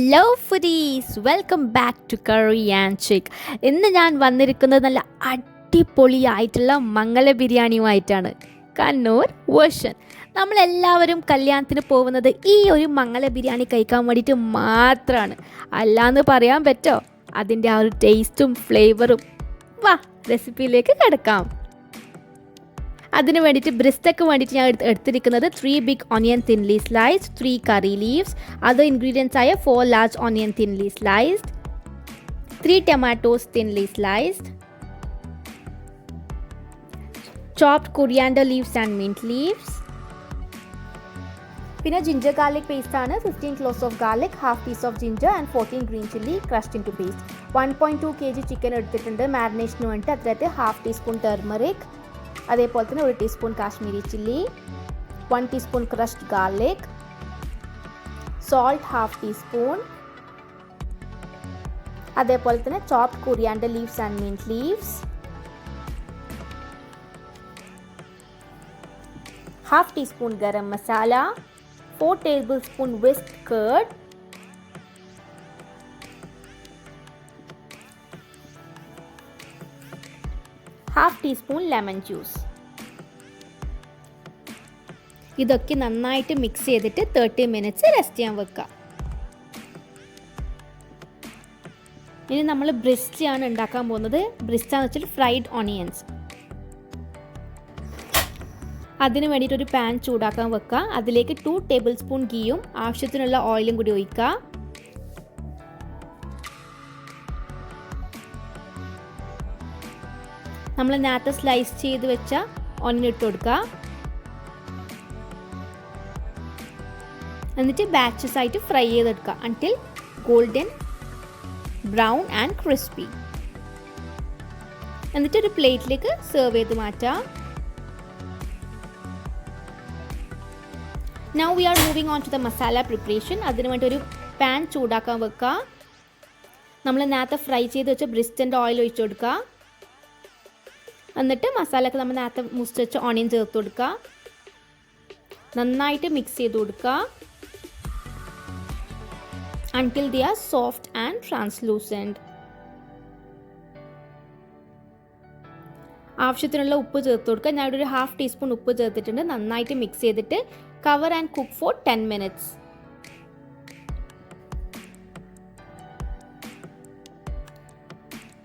Hello foodies, welcome back to curry and chick. ഇന്ന് ഞാൻ വന്നിരിക്കുന്നത് നല്ല അടിപൊളിയായിട്ടുള്ള മംഗല ബിരിയാണിയുമായിട്ടാണ്. കണ്ണൂർ വേർഷൻ. നമ്മളെല്ലാവരും കല്യാണത്തിന് പോകുന്നത് ഈ ഒരു മംഗല ബിരിയാണി കഴിക്കാൻ വേണ്ടിയിട്ട് മാത്രമാണ്. അല്ലാന്ന് പറയാൻ പറ്റോ? അതിൻ്റെ ആ ഒരു ടേസ്റ്റും ഫ്ലേവറും. വാ റെസിപ്പിയിലേക്ക് കിടക്കാം. അതിന് വേണ്ടിയിട്ട് ബ്രിസ്റ്റക്ക് വേണ്ടിയിട്ട് ഞാൻ എടുത്തിരിക്കുന്നത് 3 big onion thinly sliced, 3 curry leaves, other ingredients ആയ 4 large onion thinly sliced, 3 tomatoes thinly sliced, chopped coriander leaves and mint leaves, പിന്നെ ജിഞ്ചർ ഗാർലിക് പേസ്റ്റ് ആണ് 15 cloves of garlic, half piece of ginger and 14 green chilli crushed into paste. 1.2 kg chicken എടുത്തിട്ടുണ്ട് മാരിനേഷന് വേണ്ടിയിട്ട്. അതിനകത്ത് half teaspoon turmeric, അതേപോലെ തന്നെ 1 teaspoon Kashmiri chilli, 1 teaspoon crushed garlic, salt half teaspoon, അതേപോലെ തന്നെ chopped coriander leaves and mint leaves, half teaspoon garam masala, 4 tablespoon whisked curd, half teaspoon lemon juice. ഇതൊക്കെ നന്നായിട്ട് മിക്സ് ചെയ്തിട്ട് 30 minutes റെസ്റ്റ് ചെയ്യാൻ വെക്കുക. ഇനി നമ്മൾ ബ്രിസ്റ്റാണ് ഉണ്ടാക്കാൻ പോകുന്നത്. ബ്രിസ്റ്റാന്ന് വെച്ചാൽ ഫ്രൈഡ് ഓണിയൻസ്. അതിന് വേണ്ടിയിട്ട് ഒരു പാൻ ചൂടാക്കാൻ വെക്കുക. അതിലേക്ക് 2 tablespoon ഗീയും ആവശ്യത്തിനുള്ള ഓയിലും കൂടി ഒഴിക്കുക. നമ്മൾ നേരത്തെ സ്ലൈസ് ചെയ്ത് വെച്ച ഓണിയൻ ഇട്ട് കൊടുക്കുക. എന്നിട്ട് ബാച്ചസ് ആയിട്ട് ഫ്രൈ ചെയ്തെടുക്കുക until golden brown and crispy. എന്നിട്ട് ഒരു പ്ലേറ്റിലേക്ക് സെർവ് ചെയ്ത് മാറ്റാം. Now we are moving on to the masala preparation. അതിന് വേണ്ടി ഒരു പാൻ ചൂടാക്കാൻ വെക്കുക. നമ്മൾ നേരത്തെ ഫ്രൈ ചെയ്ത് വെച്ച ബ്രിസ്റ്റൻ്റെ ഓയിൽ ഒഴിച്ചു കൊടുക്കുക. എന്നിട്ട് മസാലയൊക്കെ നമ്മൾ നേരത്തെ മുറിച്ച് വെച്ച ഓണിയൻ ചേർത്ത് കൊടുക്കുക. നന്നായിട്ട് മിക്സ് ചെയ്ത് കൊടുക്കുക until they are soft and translucent. ആവശ്യത്തിനുള്ള ഉപ്പ് ചേർത്ത് കൊടുക്കുക. ഞാൻ ഇവിടെ ഒരു ഹാഫ് ടീസ്പൂൺ ഉപ്പ് ചേർത്തിട്ടുണ്ട്. നന്നായിട്ട് മിക്സ് ചെയ്തിട്ട് cover and cook four 10 minutes.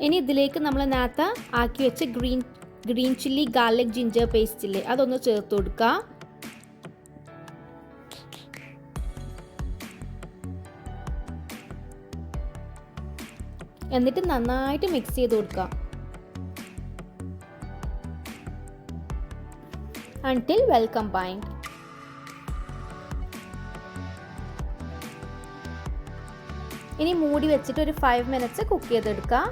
ഇനി ഇതിലേക്ക് നമ്മൾ നേരത്തെ ആക്കി വെച്ച green chilli garlic ginger paste ഇല്ലേ, അതൊന്ന് ചേർത്ത് കൊടുക്കുക. എന്നിട്ട് നന്നായിട്ട് മിക്സ് ചെയ്ത് കൊടുക്കുക until well combined. ഇനി മൂടി വെച്ചിട്ട് ഒരു 5 minutes കുക്ക് ചെയ്തെടുക്കുക.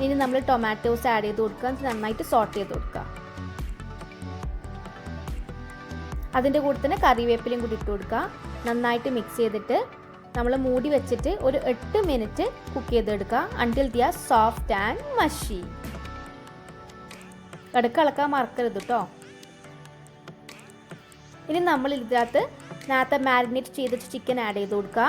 ഇനി നമ്മൾ ടൊമാറ്റോസ് ആഡ് ചെയ്ത് കൊടുക്കുക. നന്നായിട്ട് സോട്ട് ചെയ്ത് കൊടുക്കുക. അതിൻ്റെ കൂടെ തന്നെ കറിവേപ്പിലയും കൂടി ഇട്ട് കൊടുക്കുക. നന്നായിട്ട് മിക്സ് ചെയ്തിട്ട് നമ്മൾ മൂടി വെച്ചിട്ട് ഒരു 8 minutes കുക്ക് ചെയ്തെടുക്കുക until they are soft and mushy. ഇടയ്ക്ക് ഇളക്കാൻ മറക്കരുത് കേട്ടോ. ഇനി നമ്മൾ ഇതിനകത്ത് നേരത്തെ മാരിനേറ്റ് ചെയ്തിട്ട് ചിക്കൻ ആഡ് ചെയ്ത് കൊടുക്കുക.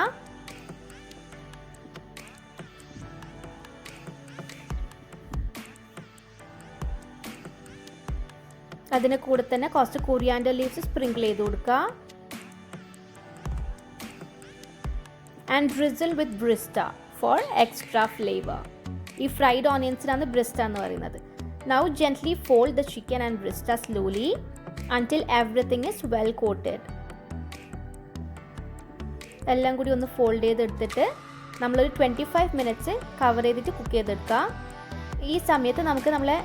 അതിന് കൂടെ തന്നെ കുറച്ച് കൊറിയാൻഡർ ലീവ്സ് സ്പ്രിങ്കിൾ ചെയ്ത് കൊടുക്കുക. And drizzle with birista for extra flavour. ഈ ഫ്രൈഡ് ഓണിയൻസിനാണ് ബ്രിസ്റ്റ എന്ന് പറയുന്നത്. Now gently fold the chicken and brista slowly until everything is well coated. എല്ലാം കൂടി ഒന്ന് ഫോൾഡ് ചെയ്തെടുത്തിട്ട് നമ്മളൊരു 25 minutes കവർ ചെയ്തിട്ട് കുക്ക് ചെയ്തെടുക്കുക. ഈ സമയത്ത് നമുക്ക് നമ്മളെ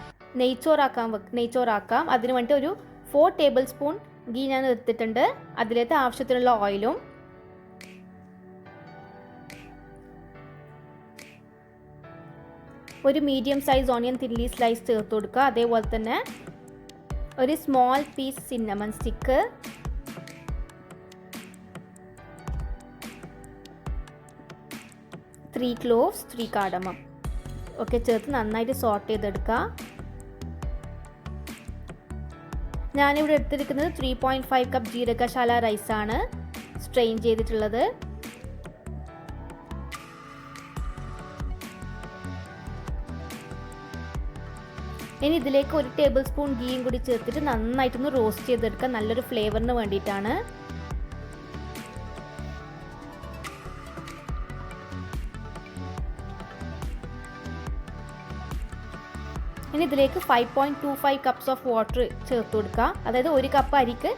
നെയ്ച്ചോറാക്കാം. അതിന് വേണ്ടി ഒരു 4 tablespoon ഗീ ഞാൻ എടുത്തിട്ടുണ്ട്. അതിലേക്ക് ആവശ്യത്തിനുള്ള ഓയിലും ഒരു medium size onion thinly slice ചേർത്ത് കൊടുക്കുക. അതേപോലെ തന്നെ ഒരു small piece cinnamon stick, 3 cloves, 3 cardamom ഒക്കെ ചേർത്ത് നന്നായിട്ട് സോട്ട് ചെയ്തെടുക്കുക. ഞാനിവിടെ എടുത്തിരിക്കുന്നത് 3.5 കപ്പ് ജീരകശാല റൈസാണ്. സ്ട്രെയിൻ ചെയ്തിട്ടുള്ളത്. ഇനി ഇതിലേക്ക് 1 ടേബിൾ സ്പൂൺ ഗീയും കൂടി ചേർത്തിട്ട് നന്നായിട്ടൊന്ന് റോസ്റ്റ് ചെയ്തെടുക്കാം, നല്ലൊരു ഫ്ലേവറിന് വേണ്ടിയിട്ടാണ്. ഇനി ഇതിലേക്ക് 5.25 കപ്സ് ഓഫ് വാട്ടർ ചേർത്ത് കൊടുക്കുക. അതായത് 1 കപ്പ് അരിക്ക്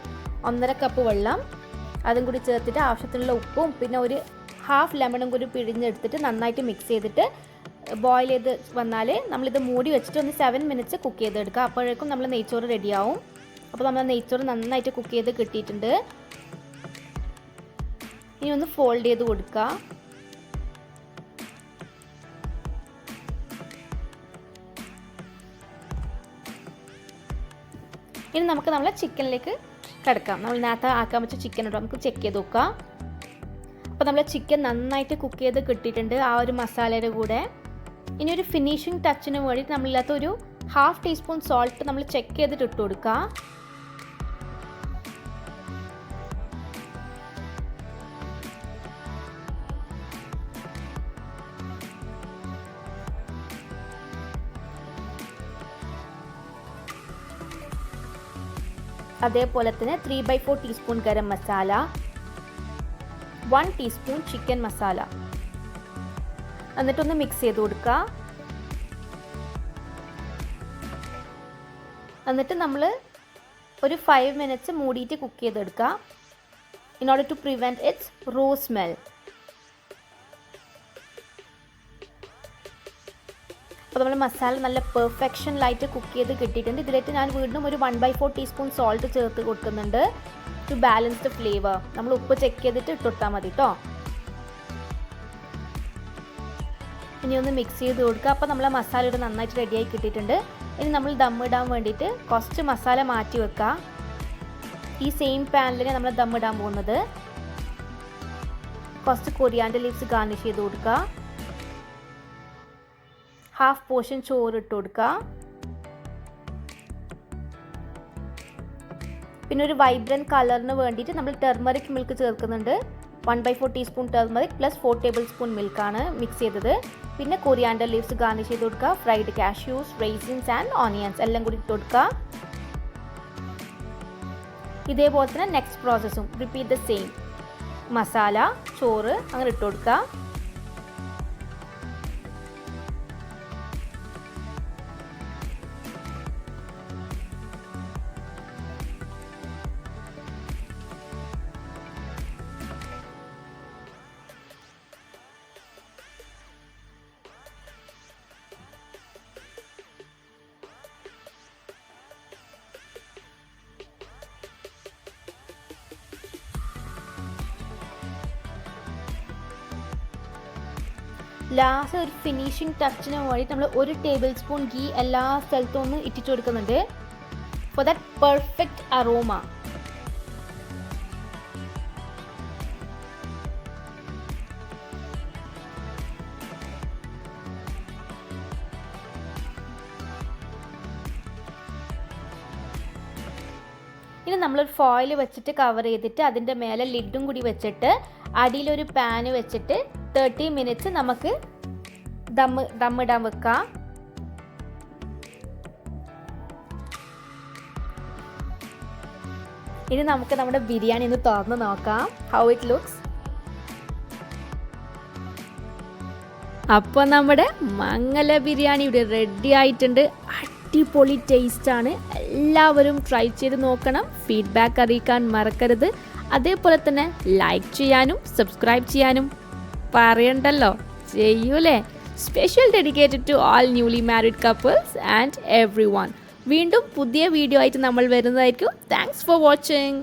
1.5 കപ്പ് വെള്ളം, അതും കൂടി ചേർത്തിട്ട് ആവശ്യത്തിനുള്ള ഉപ്പും പിന്നെ ഒരു ഹാഫ് ലെമണും കൂടി പിഴിഞ്ഞെടുത്തിട്ട് നന്നായിട്ട് മിക്സ് ചെയ്തിട്ട് ബോയിൽ ചെയ്ത് വന്നാൽ നമ്മളിത് മൂടി വെച്ചിട്ട് ഒന്ന് 7 മിനിറ്റ്സ് കുക്ക് ചെയ്തെടുക്കുക. അപ്പോഴേക്കും നമ്മൾ നെയ്ച്ചോറ് റെഡിയാവും. അപ്പോൾ നമ്മൾ നെയ്ച്ചോറ് നന്നായിട്ട് കുക്ക് ചെയ്ത് കിട്ടിയിട്ടുണ്ട്. ഇനി ഒന്ന് ഫോൾഡ് ചെയ്ത് കൊടുക്കുക. ഇനി നമുക്ക് നമ്മളെ ചിക്കനിലേക്ക് കിടക്കാം. നമ്മൾ നേരത്തെ ആക്കാൻ വെച്ച ചിക്കൻ ഇടാം, നമുക്ക് ചെക്ക് ചെയ്ത് നോക്കാം. അപ്പോൾ നമ്മൾ ചിക്കൻ നന്നായിട്ട് കുക്ക് ചെയ്ത് കിട്ടിയിട്ടുണ്ട് ആ ഒരു മസാലയുടെ കൂടെ. ഇനി ഒരു ഫിനിഷിംഗ് ടച്ചിന് വേണ്ടിയിട്ട് നമ്മളില്ലാത്ത ഒരു ഹാഫ് ടീസ്പൂൺ സോൾട്ട് നമ്മൾ ചെക്ക് ചെയ്തിട്ട് ഇട്ട് കൊടുക്കുക. അതേപോലെ തന്നെ 3/4 teaspoon garam masala, 1 teaspoon chicken masala, എന്നിട്ടൊന്ന് മിക്സ് ചെയ്ത് കൊടുക്കുക. എന്നിട്ട് നമ്മൾ ഒരു 5 മിനിറ്റ്സ് മൂടിയിട്ട് കുക്ക് ചെയ്തെടുക്കുക. In order to prevent its raw smell. അപ്പോൾ നമ്മൾ മസാല നല്ല പെർഫെക്ഷനിലായിട്ട് കുക്ക് ചെയ്ത് കിട്ടിയിട്ടുണ്ട്. ഇതിലേക്ക് ഞാൻ വീണ്ടും ഒരു 1/4 ടീസ്പൂൺ സോൾട്ട് ചേർത്ത് കൊടുക്കുന്നുണ്ട് ടു ബാലൻസ് ദ ഫ്ലേവർ. നമ്മൾ ഉപ്പ് ചെക്ക് ചെയ്തിട്ട് ഇട്ടുകൊടുത്താൽ മതി കേട്ടോ. ഇനി ഒന്ന് മിക്സ് ചെയ്ത് കൊടുക്കുക. അപ്പോൾ നമ്മളെ മസാല ഇവിടെ നന്നായിട്ട് റെഡിയായി കിട്ടിയിട്ടുണ്ട്. ഇനി നമ്മൾ ദമ്മിടാൻ വേണ്ടിയിട്ട് കുറച്ച് മസാല മാറ്റി വെക്കുക. ഈ സെയിം പാനിലാണ് നമ്മൾ ദമ്മിടാൻ പോകുന്നത്. കുറച്ച് കൊറിയാൻഡർ ലീവ്സ് ഗാർണിഷ് ചെയ്ത് കൊടുക്കുക. ഹാഫ് പോർഷൻ ചോറ് ഇട്ട് കൊടുക്കുക. പിന്നെ ഒരു വൈബ്രൻറ്റ് കളറിന് വേണ്ടിയിട്ട് നമ്മൾ ടെർമറിക് മിൽക്ക് ചേർക്കുന്നുണ്ട്. 1/4 teaspoon turmeric plus 4 tablespoon മിൽക്കാണ് മിക്സ് ചെയ്തത്. പിന്നെ കൊറിയാൻഡർ ലീവ്സ് ഗാർണിഷ് ചെയ്ത് കൊടുക്കുക. Fried cashews, raisins and onions എല്ലാം കൂടി ഇട്ട് കൊടുക്കുക. ഇതേപോലെ തന്നെ നെക്സ്റ്റ് പ്രോസസ്സും റിപ്പീറ്റ് ദ സെയിം. മസാല, ചോറ് അങ്ങനെ ഇട്ട് കൊടുക്കുക. ലാസ്റ്റ് ഒരു ഫിനിഷിംഗ് ടച്ചിന് വേണ്ടിയിട്ട് നമ്മൾ 1 ടേബിൾ സ്പൂൺ ഗീ എല്ലാ സ്ഥലത്തും ഒന്ന് ഇറ്റിച്ചു കൊടുക്കുന്നുണ്ട് ഫോർ ദാറ്റ് പെർഫെക്റ്റ് അറോമ. ഇനി നമ്മളൊരു ഫോയിൽ വെച്ചിട്ട് കവർ ചെയ്തിട്ട് അതിൻ്റെ മേലെ ലിഡും കൂടി വെച്ചിട്ട് അടിയിലൊരു പാന് വെച്ചിട്ട് 30 മിനിറ്റ്സ് നമുക്ക് ദമ്മിടാൻ വെക്കാം. ഇനി നമുക്ക് നമ്മുടെ ബിരിയാണി ഒന്ന് തുറന്ന് നോക്കാം. How it looks. അപ്പോൾ നമ്മുടെ മംഗല ബിരിയാണി ഇവിടെ റെഡി ആയിട്ടുണ്ട്. അടിപൊളി ടേസ്റ്റാണ്. എല്ലാവരും ട്രൈ ചെയ്ത് നോക്കണം. ഫീഡ്ബാക്ക് അറിയിക്കാൻ മറക്കരുത്. അതേപോലെ തന്നെ ലൈക്ക് ചെയ്യാനും സബ്സ്ക്രൈബ് ചെയ്യാനും പറയണ്ടല്ലോ, ചെയ്യൂലേ. Special dedicated to all newly married couples and everyone. വീണ്ടും പുതിയ വീഡിയോ ആയിട്ട് നമ്മൾ വരുന്നതായിരിക്കും. Thanks for watching.